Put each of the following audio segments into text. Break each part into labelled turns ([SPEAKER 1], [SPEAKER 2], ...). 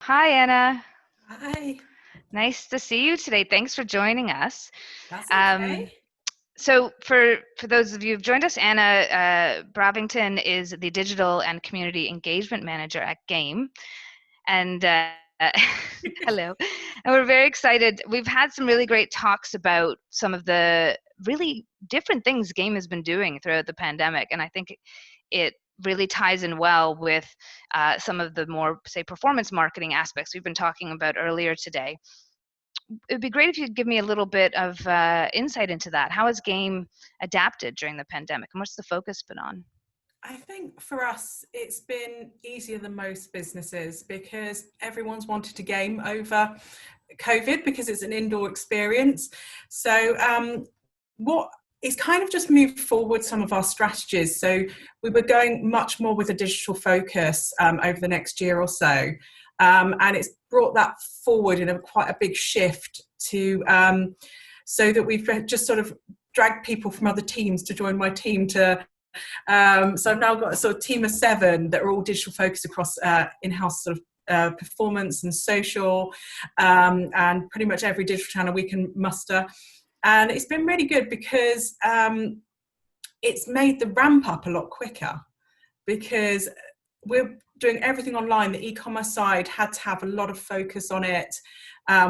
[SPEAKER 1] Hi, Anna.
[SPEAKER 2] Hi,
[SPEAKER 1] Nice to see you today. Thanks for joining us.
[SPEAKER 2] that's
[SPEAKER 1] Um,
[SPEAKER 2] okay.
[SPEAKER 1] so for those of you who've joined us, Anna Bravington is the digital and community engagement manager at Game, and hello. And we're very excited. We've had some really great talks about some of the really different things Game has been doing throughout the pandemic, and I think it really ties in well with some of the more, say, performance marketing aspects we've been talking about earlier today. It'd be great if you'd give me a little bit of insight into that. How has Game adapted during the pandemic, and what's the focus been on?
[SPEAKER 2] I think for us, it's been easier than most businesses because everyone's wanted to game over COVID because it's an indoor experience. So, what it's kind of just moved forward some of our strategies. So, we were going much more with a digital focus over the next year or so. And it's brought that forward in quite a big shift to so that we've just sort of dragged people from other teams to join my team to so I've now got a sort of team of 7 that are all digital focused across in-house sort of performance and social, and pretty much every digital channel we can muster. And it's been really good because it's made the ramp up a lot quicker because we're doing everything online. The e-commerce side had to have a lot of focus on it.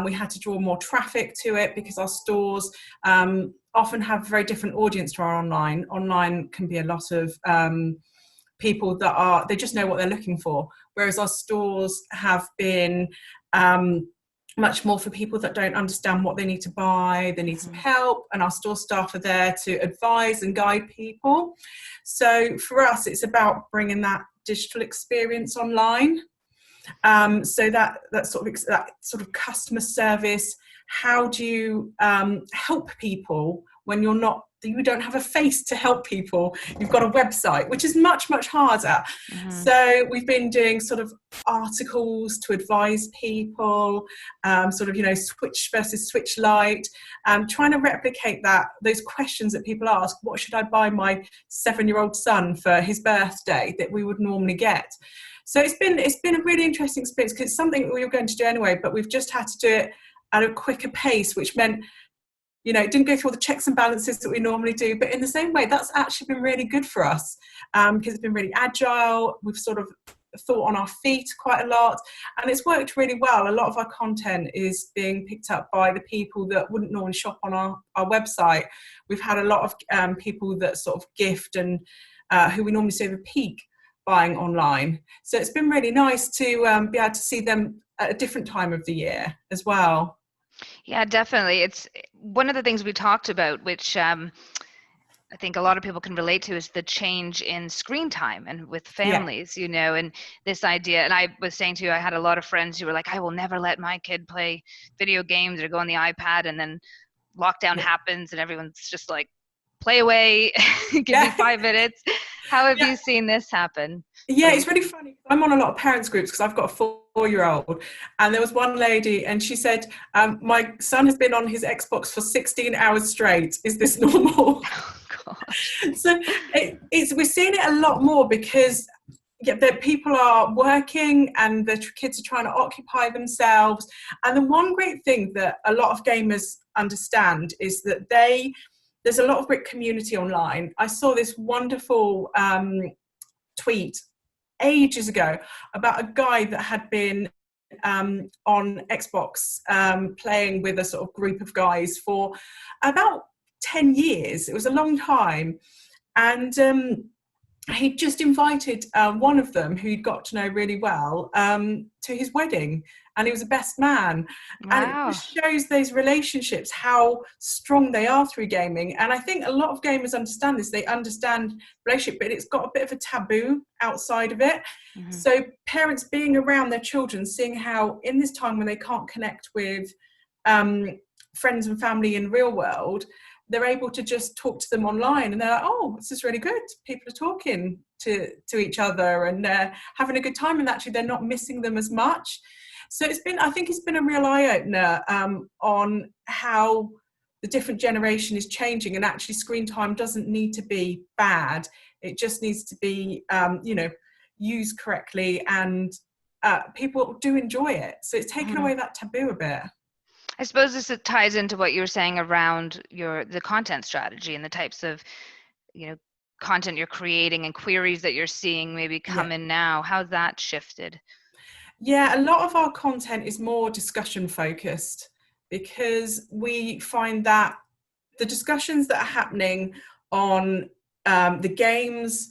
[SPEAKER 2] We had to draw more traffic to it because our stores often have a very different audience to our online. Online can be a lot of people that they just know what they're looking for, whereas our stores have been much more for people that don't understand what they need to buy. They need some help, and our store staff are there to advise and guide people. So for us, it's about bringing that digital experience online. So that sort of customer service. How do you help people when you don't have a face to help people? You've got a website, which is much harder.
[SPEAKER 1] Mm-hmm.
[SPEAKER 2] So we've been doing sort of articles to advise people, switch versus switch light, trying to replicate those questions that people ask. What should I buy my 7-year-old son for his birthday that we would normally get? So it's been a really interesting experience because it's something we were going to do anyway, but we've just had to do it at a quicker pace, which meant, it didn't go through all the checks and balances that we normally do. But in the same way, that's actually been really good for us because it's been really agile. We've sort of thought on our feet quite a lot, and it's worked really well. A lot of our content is being picked up by the people that wouldn't normally shop on our website. We've had a lot of people that sort of gift and who we normally see the peak buying online. So it's been really nice to be able to see them at a different time of the year as well.
[SPEAKER 1] Yeah, definitely. It's one of the things we talked about, which I think a lot of people can relate to, is the change in screen time and with
[SPEAKER 2] Yeah.
[SPEAKER 1] families, and this idea. And I was saying to you, I had a lot of friends who were like, I will never let my kid play video games or go on the iPad. And then lockdown
[SPEAKER 2] Yeah.
[SPEAKER 1] happens and everyone's just like, play away, give me
[SPEAKER 2] Yeah.
[SPEAKER 1] 5 minutes. How have
[SPEAKER 2] Yeah.
[SPEAKER 1] you seen this happen for
[SPEAKER 2] Yeah,
[SPEAKER 1] you?
[SPEAKER 2] it's really funny. I'm on a lot of parents groups because I've got a 4-year-old, and there was one lady, and she said, "My son has been on his Xbox for 16 hours straight. Is this normal?"
[SPEAKER 1] Oh gosh.
[SPEAKER 2] So we're seeing it a lot more because that people are working and the kids are trying to occupy themselves. And the one great thing that a lot of gamers understand is that there's a lot of great community online. I saw this wonderful tweet ages ago about a guy that had been on Xbox playing with a sort of group of guys for about 10 years. It was a long time. And he just invited one of them who he'd got to know really well to his wedding, and he was a best man. And it
[SPEAKER 1] Wow.
[SPEAKER 2] just shows those relationships, how strong they are through gaming. And I think a lot of gamers understand this. They understand relationship, but it's got a bit of a taboo outside of it.
[SPEAKER 1] Mm-hmm.
[SPEAKER 2] So parents being around their children, seeing how in this time when they can't connect with friends and family in real world, they're able to just talk to them online, and they're like, oh, this is really good. People are talking to each other and having a good time, and actually they're not missing them as much. So I think it's been a real eye-opener on how the different generation is changing, and actually screen time doesn't need to be bad. It just needs to be, used correctly and people do enjoy it. So it's taken away that taboo a bit.
[SPEAKER 1] I suppose this ties into what you were saying around the content strategy and the types of, content you're creating and queries that you're seeing maybe come in now. How's that shifted?
[SPEAKER 2] Yeah, a lot of our content is more discussion focused, because we find that the discussions that are happening on the games,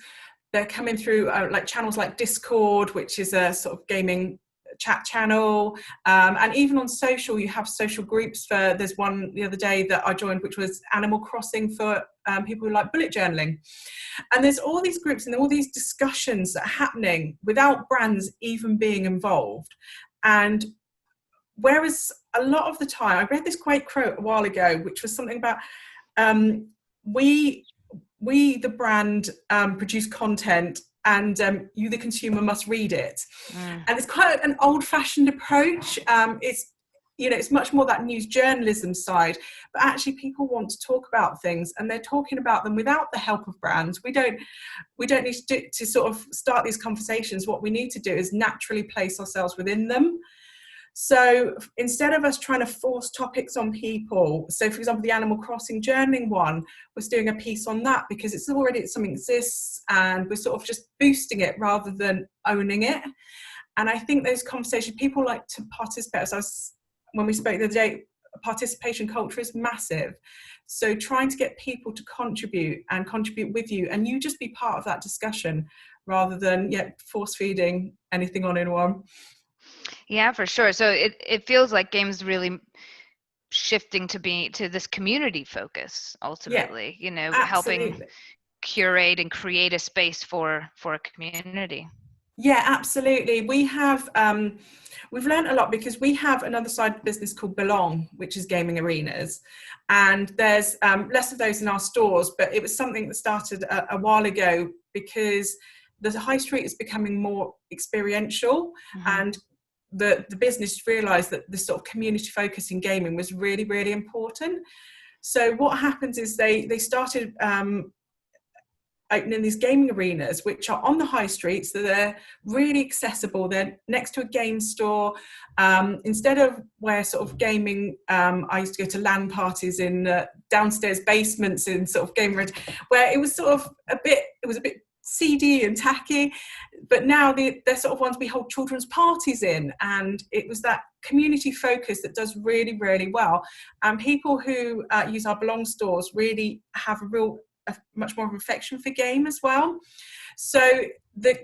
[SPEAKER 2] they're coming through like channels like Discord, which is a sort of gaming chat channel, and even on social, you have social groups. There's one the other day that I joined, which was Animal Crossing for people who like bullet journaling. And there's all these groups and all these discussions that are happening without brands even being involved. And whereas a lot of the time, I read this great quote a while ago, which was something about we the brand produce content, and you the consumer must read it. And it's quite an old-fashioned approach. It's much more that news journalism side, but actually people want to talk about things, and they're talking about them without the help of brands. We don't need to sort of start these conversations. What we need to do is naturally place ourselves within them. So instead of us trying to force topics on people, so for example, the Animal Crossing journaling one, was doing a piece on that because something exists, and we're sort of just boosting it rather than owning it. And I think those conversations, people like to participate. When we spoke the other day, participation culture is massive. So trying to get people to contribute with you, and you just be part of that discussion rather than force feeding anything on anyone.
[SPEAKER 1] Yeah, for sure. So it feels like games really shifting to this community focus ultimately, helping curate and create a space for a community.
[SPEAKER 2] Yeah, absolutely. We have we've learned a lot because we have another side of the business called Belong, which is gaming arenas, and there's less of those in our stores, but it was something that started a while ago because the high street is becoming more experiential, and the business realised that this sort of community focus in gaming was really, really important. So what happens is they started opening these gaming arenas, which are on the high streets, so they're really accessible. They're next to a game store. Instead of where sort of gaming, I used to go to LAN parties in downstairs basements in sort of gaming arenas, where it was sort of a bit seedy and tacky. But now they're sort of ones we hold children's parties in, and it was that community focus that does really, really well. And people who use our Belong stores really have a much more of an affection for game as well. So the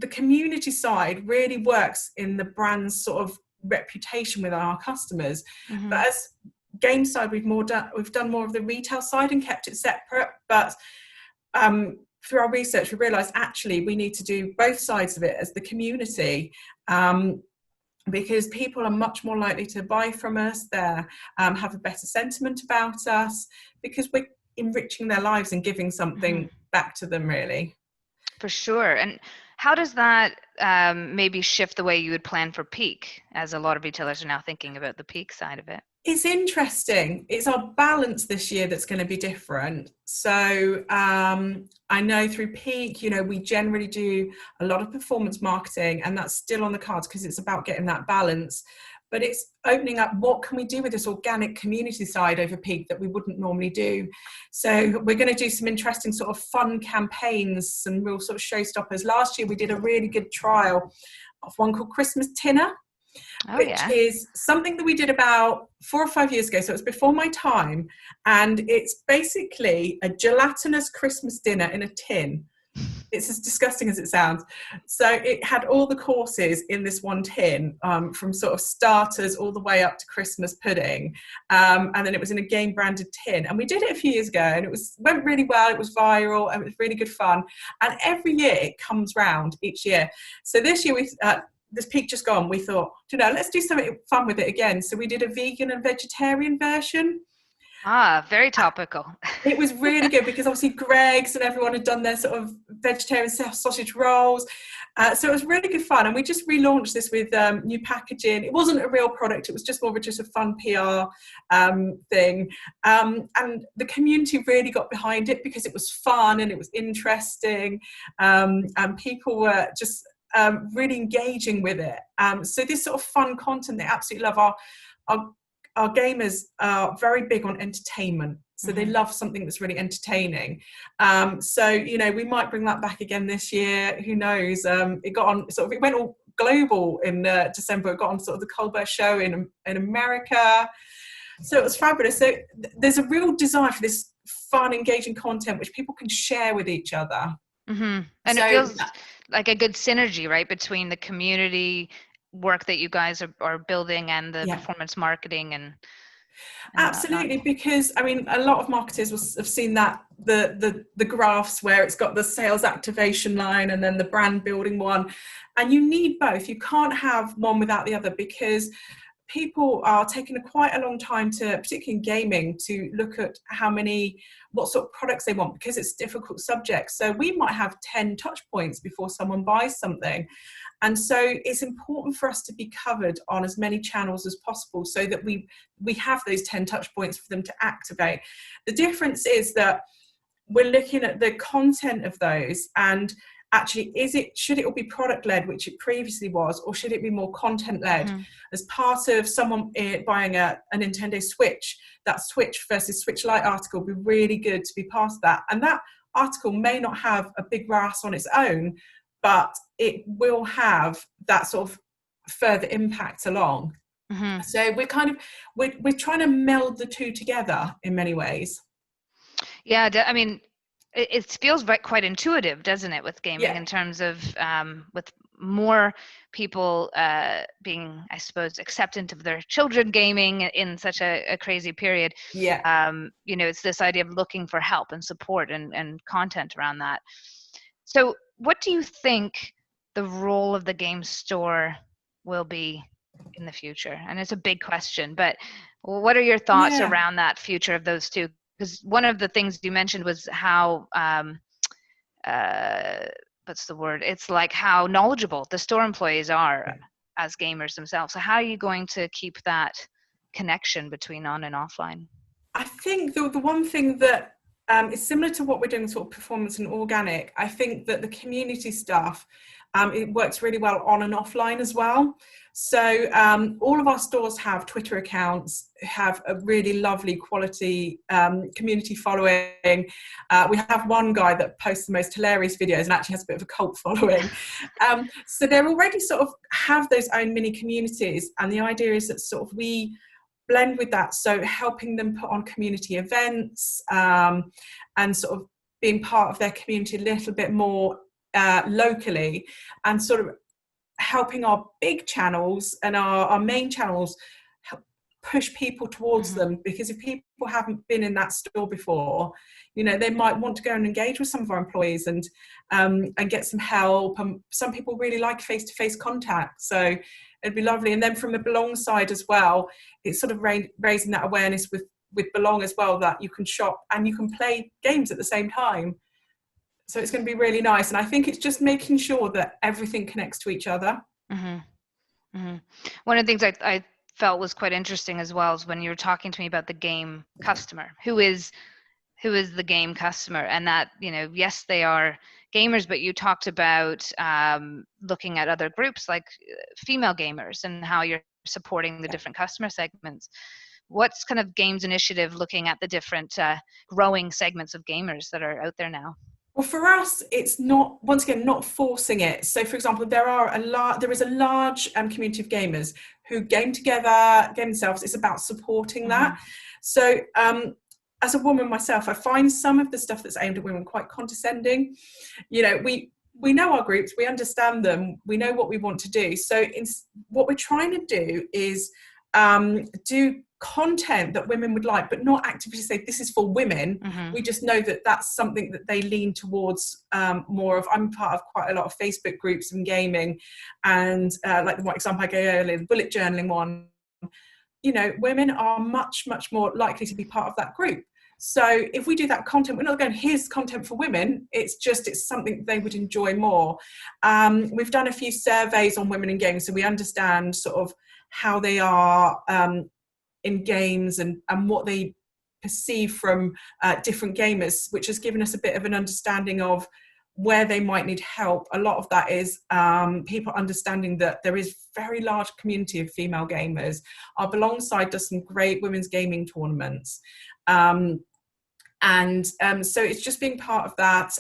[SPEAKER 2] community side really works in the brand's sort of reputation with our customers. But as game side, we've done more of the retail side and kept it separate. But through our research, we realised actually we need to do both sides of it as the community, because people are much more likely to buy from us. They have a better sentiment about us because we're enriching their lives and giving something back to them, really.
[SPEAKER 1] For sure. And how does that maybe shift the way you would plan for peak, as a lot of retailers are now thinking about the peak side of it?
[SPEAKER 2] It's interesting. It's our balance this year that's going to be different. So I know through peak, we generally do a lot of performance marketing, and that's still on the cards because it's about getting that balance. But it's opening up, what can we do with this organic community side over peak that we wouldn't normally do? So we're going to do some interesting sort of fun campaigns, some real sort of showstoppers. Last year we did a really good trial of one called Christmas Tinner, which is something that we did about 4 or 5 years ago. So it's before my time. And it's basically a gelatinous Christmas dinner in a tin. It's as disgusting as it sounds. So it had all the courses in this one tin, from sort of starters all the way up to Christmas pudding. And then it was in a game branded tin. And we did it a few years ago, and it went really well. It was viral, and it was really good fun. And every year it comes round each year. So this year, this peak just gone, we thought, let's do something fun with it again. So we did a vegan and vegetarian version.
[SPEAKER 1] Very topical.
[SPEAKER 2] It was really good because obviously Greg's and everyone had done their sort of vegetarian sausage rolls. So it was really good fun. And we just relaunched this with new packaging. It wasn't a real product. It was just more of just a fun PR thing. And the community really got behind it because it was fun and it was interesting. And people were just really engaging with it. So this sort of fun content they absolutely love. Our gamers are very big on entertainment, so they love something that's really entertaining. So we might bring that back again this year. Who knows? It got on sort of, it went all global in December. It got on sort of the Colbert Show in America. So it was fabulous. So there's a real desire for this fun, engaging content which people can share with each other.
[SPEAKER 1] And
[SPEAKER 2] So
[SPEAKER 1] it feels like a good synergy, right, between the community work that you guys are building and the performance marketing and
[SPEAKER 2] absolutely,
[SPEAKER 1] whatnot.
[SPEAKER 2] because I mean, a lot of marketers have seen that the graphs where it's got the sales activation line and then the brand building one, and you need both. You can't have one without the other, because people are taking quite a long time to, particularly in gaming, to look at what sort of products they want, because it's a difficult subject. So we might have 10 touch points before someone buys something. And so it's important for us to be covered on as many channels as possible, so that we have those 10 touch points for them to activate. The difference is that we're looking at the content of those, and actually, should it all be product led, which it previously was, or should it be more content led? As part of someone buying a Nintendo Switch, that Switch versus Switch Lite article would be really good to be part of that. And that article may not have a big RAS on its own, but it will have that sort of further impact along. So we're trying to meld the two together in many ways.
[SPEAKER 1] Yeah, I mean, it feels quite intuitive, doesn't it, with gaming, in terms of with more people being, I suppose, acceptant of their children gaming in such a crazy period. It's this idea of looking for help and support and content around that. So what do you think the role of the game store will be in the future? And it's a big question, but what are your thoughts around that future of those two? Because one of the things you mentioned was how what's the word? It's like how knowledgeable the store employees are as gamers themselves. So how are you going to keep that connection between on and offline?
[SPEAKER 2] I think the one thing that is similar to what we're doing, sort of performance and organic, I think that the community stuff, it works really well on and offline as well. So all of our stores have Twitter accounts, have a really lovely quality community following. We have one guy that posts the most hilarious videos and actually has a bit of a cult following. So they're already sort of have those own mini communities, and the idea is that sort of we blend with that, so helping them put on community events and sort of being part of their community a little bit more locally, and sort of helping our big channels and our main channels help push people towards them, because if people haven't been in that store before, they might want to go and engage with some of our employees and get some help. And some people really like face-to-face contact, so it'd be lovely. And then from the Belong side as well, it's sort of raising that awareness with Belong as well, that you can shop and you can play games at the same time. So it's going to be really nice. And I think it's just making sure that everything connects to each other.
[SPEAKER 1] One of the things I felt was quite interesting as well is when you were talking to me about the game customer. Who is the game customer? And that, yes, they are gamers, but you talked about looking at other groups like female gamers and how you're supporting the different customer segments. What's kind of Games Initiative looking at the different growing segments of gamers that are out there now?
[SPEAKER 2] Well, for us, it's not, once again, not forcing it. So, for example, there is a large community of gamers who game together, game themselves. It's about supporting that. So, as a woman myself, I find some of the stuff that's aimed at women quite condescending. We know our groups, we understand them, we know what we want to do. So, what we're trying to do is do content that women would like, but not actively say this is for women. We just know that that's something that they lean towards more of. I'm part of quite a lot of Facebook groups in gaming, and like the one example I gave earlier, the bullet journaling one, women are much more likely to be part of that group. So if we do that content, we're not going, here's content for women. It's something they would enjoy more. We've done a few surveys on women in gaming, so we understand sort of how they are in games and what they perceive from different gamers, which has given us a bit of an understanding of where they might need help, a lot of that is people understanding that there is very large community of female gamers. Our Alongside does some great women's gaming tournaments. So it's just being part of that.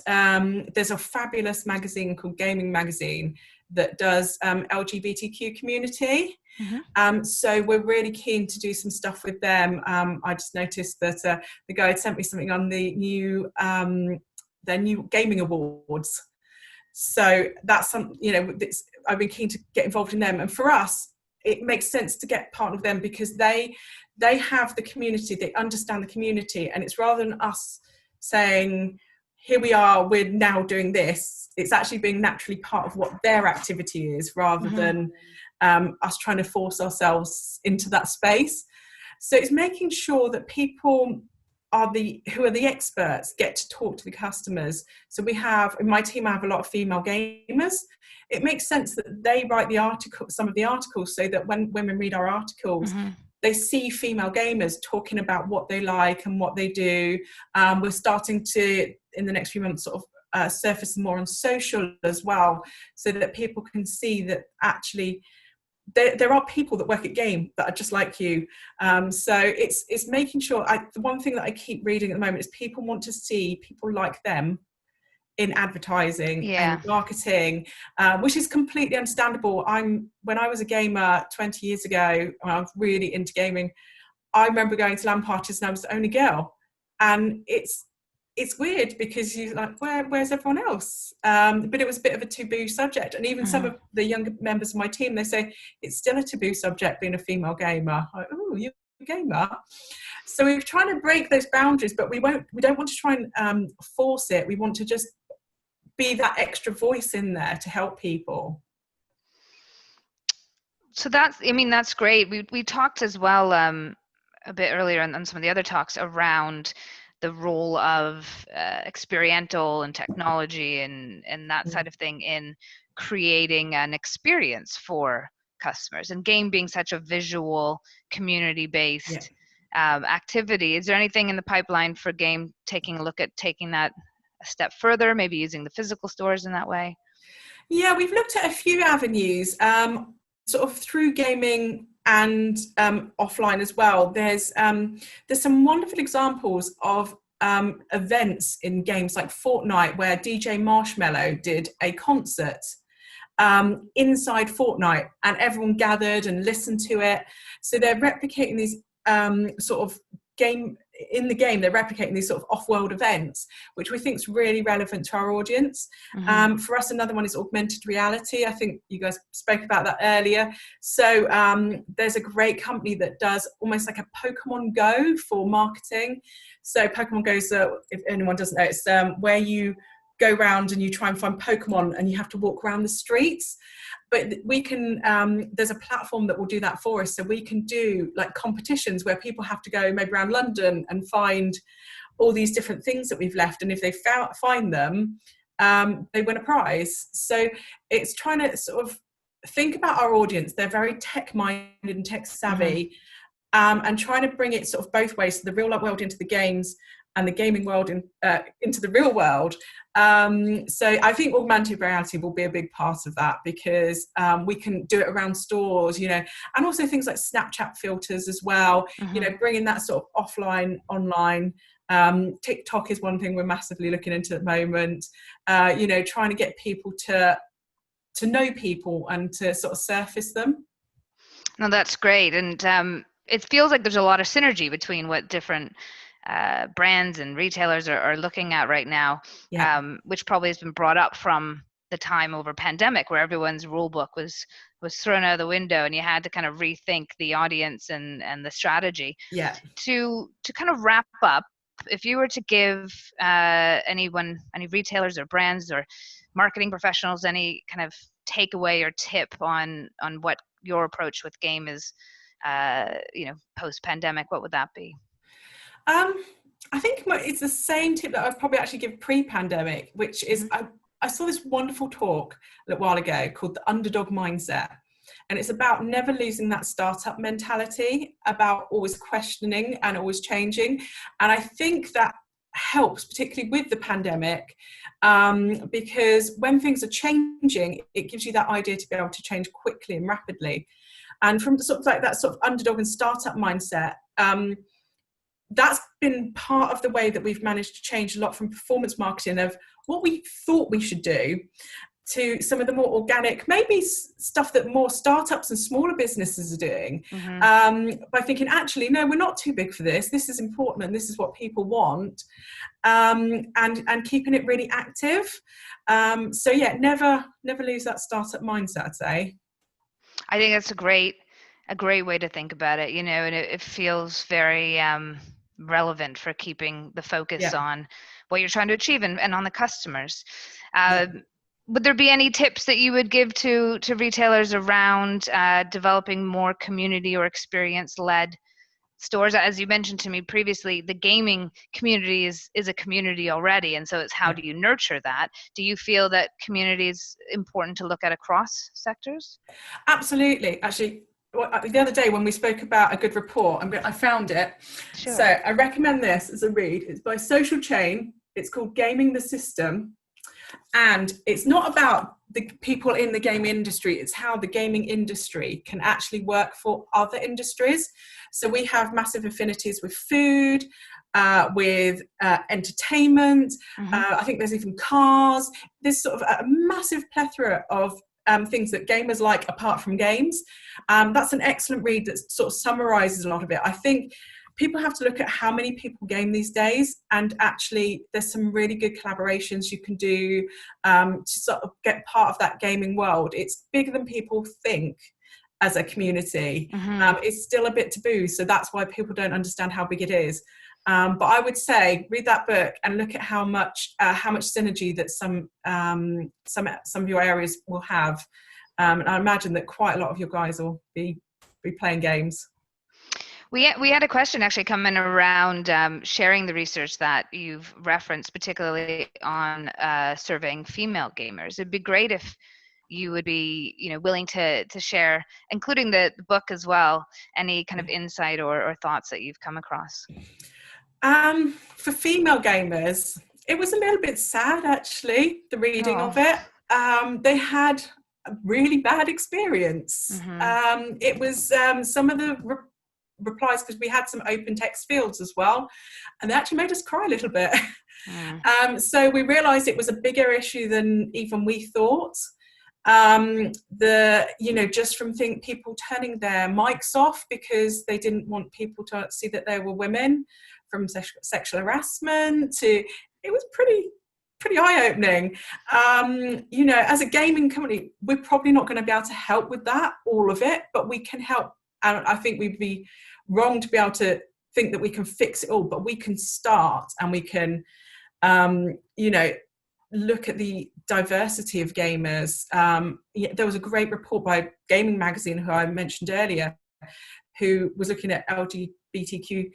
[SPEAKER 2] There's a fabulous magazine called Gaming Magazine that does LGBTQ community. So we're really keen to do some stuff with them. I just noticed that the guy had sent me something on the new their new gaming awards. So that's some, I've been keen to get involved in them. And for us, it makes sense to get part of them because they have the community, they understand the community, and it's rather than us saying, here we are, we're now doing this, it's actually being naturally part of what their activity is rather than us trying to force ourselves into that space. So it's making sure that people who are the experts get to talk to the customers. So we have, in my team, I have a lot of female gamers. It makes sense that they write some of the articles, so that when women read our articles, they see female gamers talking about what they like and what they do. We're starting to, in the next few months, sort of surface more on social as well, so that people can see that actually there are people that work at Game that are just like you. So it's making sure, the one thing that I keep reading at the moment is people want to see people like them in advertising and marketing, which is completely understandable. When I was a gamer 20 years ago, when I was really into gaming, I remember going to LAN parties and I was the only girl. And it's weird because you're like, where's everyone else? But it was a bit of a taboo subject. And even some of the younger members of my team, they say it's still a taboo subject being a female gamer. Like, oh, you're a gamer. So we're trying to break those boundaries, but we don't want to try and force it. We want to just be that extra voice in there to help people.
[SPEAKER 1] So that's great. We talked as well a bit earlier on some of the other talks around the role of experiential and technology and that side of thing in creating an experience for customers, and Game being such a visual, community-based activity. Is there anything in the pipeline for Game taking a look at taking that a step further, maybe using the physical stores in that way?
[SPEAKER 2] Yeah, we've looked at a few avenues, sort of through gaming and offline as well. There's some wonderful examples of events in games like Fortnite, where DJ Marshmello did a concert inside Fortnite, and everyone gathered and listened to it. So they're replicating these sort of in the game, they're replicating these sort of off-world events, which we think is really relevant to our audience. For us, another one is augmented reality. I think you guys spoke about that earlier. So there's a great company that does almost like a Pokemon Go for marketing. So Pokemon Go is, if anyone doesn't know, it's where you go around and you try and find Pokemon and you have to walk around the streets. But we can, there's a platform that will do that for us. So we can do like competitions where people have to go maybe around London and find all these different things that we've left. And if they find them, they win a prize. So it's trying to sort of think about our audience. They're very tech-minded and tech-savvy, and trying to bring it sort of both ways, so the real world into the games and the gaming world into the real world. So I think augmented reality will be a big part of that, because we can do it around stores, and also things like Snapchat filters as well, bringing that sort of offline, online. TikTok is one thing we're massively looking into at the moment, trying to get people to know people and to sort of surface them.
[SPEAKER 1] No, that's great. And it feels like there's a lot of synergy between what different brands and retailers are looking at right now, which probably has been brought up from the time over pandemic, where everyone's rule book was thrown out of the window and you had to kind of rethink the audience and the strategy. To kind of wrap up, if you were to give any retailers or brands or marketing professionals any kind of takeaway or tip on what your approach with Game is, post pandemic, what would that be?
[SPEAKER 2] I think it's the same tip that I'd probably actually give pre-pandemic, which is I saw this wonderful talk a little while ago called The Underdog Mindset. And it's about never losing that startup mentality, about always questioning and always changing. And I think that helps, particularly with the pandemic, because when things are changing, it gives you that idea to be able to change quickly and rapidly. And from sort of like that sort of underdog and startup mindset, that's been part of the way that we've managed to change a lot from performance marketing of what we thought we should do to some of the more organic, maybe stuff that more startups and smaller businesses are doing, by thinking, actually, no, we're not too big for this. This is important and this is what people want, and keeping it really active. So yeah, never lose that startup mindset, I'd say.
[SPEAKER 1] I think that's a great way to think about it, you know, and it feels very relevant for keeping the focus on what you're trying to achieve and on the customers. Would there be any tips that you would give to retailers around developing more community or experience-led stores? As you mentioned to me previously, the gaming community is a community already, and so it's how do you nurture that? Do you feel that community is important to look at across sectors?
[SPEAKER 2] Absolutely. Actually, the other day when we spoke about a good report, I found it.
[SPEAKER 1] Sure.
[SPEAKER 2] So I recommend this as a read. It's by Social Chain. It's called Gaming the System. And it's not about the people in the game industry, it's how the gaming industry can actually work for other industries. So we have massive affinities with food, with entertainment, I think there's even cars. There's sort of a massive plethora of things that gamers like apart from games. That's an excellent read that sort of summarises a lot of it. I think people have to look at how many people game these days, and actually there's some really good collaborations you can do to sort of get part of that gaming world. It's bigger than people think as a community. It's still a bit taboo, so that's why people don't understand how big it is. But I would say read that book and look at how much synergy that some of your areas will have, and I imagine that quite a lot of your guys will be playing games.
[SPEAKER 1] We had a question actually come in around sharing the research that you've referenced, particularly on surveying female gamers. It'd be great if you would be, you know, willing to share, including the book as well, any kind of insight or thoughts that you've come across.
[SPEAKER 2] For female gamers, it was a little bit sad actually, the reading of it. They had a really bad experience. It was some of the replies, because we had some open text fields as well, and they actually made us cry a little bit. So we realized it was a bigger issue than even we thought. Just from people turning their mics off because they didn't want people to see that they were women, from sexual harassment to, it was pretty eye-opening. As a gaming company, we're probably not going to be able to help with that, all of it, but we can help. And I think we'd be wrong to be able to think that we can fix it all, but we can start, and we can, look at the diversity of gamers. There was a great report by Gaming Magazine, who I mentioned earlier, who was looking at LGBTQ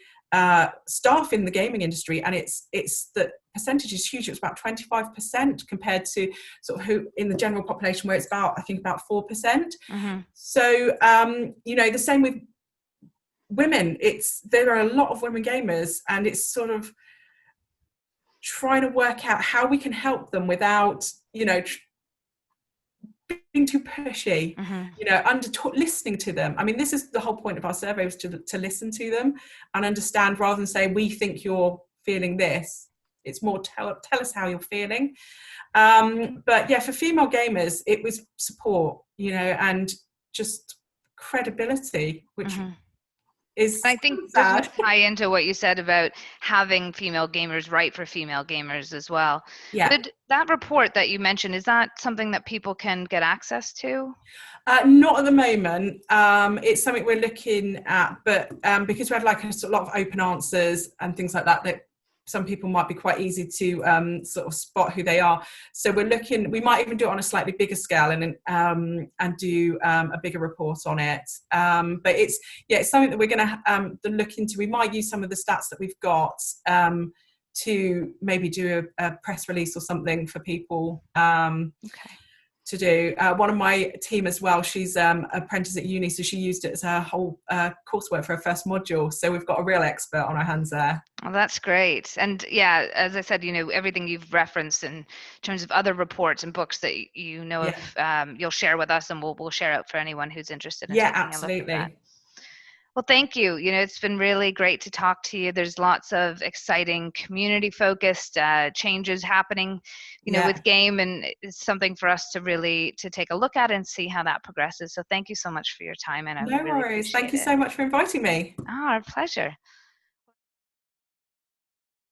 [SPEAKER 2] staff in the gaming industry, and it's the percentage is huge. It's about 25% compared to sort of who in the general population, where it's about 4%. So the same with women. There are a lot of women gamers, and it's sort of trying to work out how we can help them without being too pushy, listening to them. I mean, this is the whole point of our survey, was to listen to them and understand, rather than say, we think you're feeling this. It's more tell us how you're feeling. But yeah, for female gamers, it was support, and just credibility, which is,
[SPEAKER 1] I think does tie into what you said about having female gamers write for female gamers as well.
[SPEAKER 2] Yeah.
[SPEAKER 1] That report that you mentioned, is that something that people can get access to?
[SPEAKER 2] Not at the moment. It's something we're looking at, but because we had a lot of open answers and things like that, that some people might be quite easy to sort of spot who they are. So we're looking. We might even do it on a slightly bigger scale and do a bigger report on it. But it's something that we're going to look into. We might use some of the stats that we've got to maybe do a press release or something for people.
[SPEAKER 1] Okay.
[SPEAKER 2] to do. One of my team as well, she's apprentice at uni, so she used it as her whole coursework for her first module. So we've got a real expert on our hands there.
[SPEAKER 1] Well, that's great. And yeah, as I said, everything you've referenced in terms of other reports and books that you know
[SPEAKER 2] Yeah,
[SPEAKER 1] of, you'll share with us, and we'll share out for anyone who's interested in
[SPEAKER 2] yeah,
[SPEAKER 1] taking a look at that.
[SPEAKER 2] absolutely.
[SPEAKER 1] Well, thank you. It's been really great to talk to you. There's lots of exciting community-focused changes happening,
[SPEAKER 2] Yeah,
[SPEAKER 1] with game, and it's something for us to really to take a look at and see how that progresses. So thank you so much for your time, and I
[SPEAKER 2] no
[SPEAKER 1] really
[SPEAKER 2] worries. Thank
[SPEAKER 1] appreciate
[SPEAKER 2] you
[SPEAKER 1] it.
[SPEAKER 2] so much for inviting me.
[SPEAKER 1] Oh, our pleasure.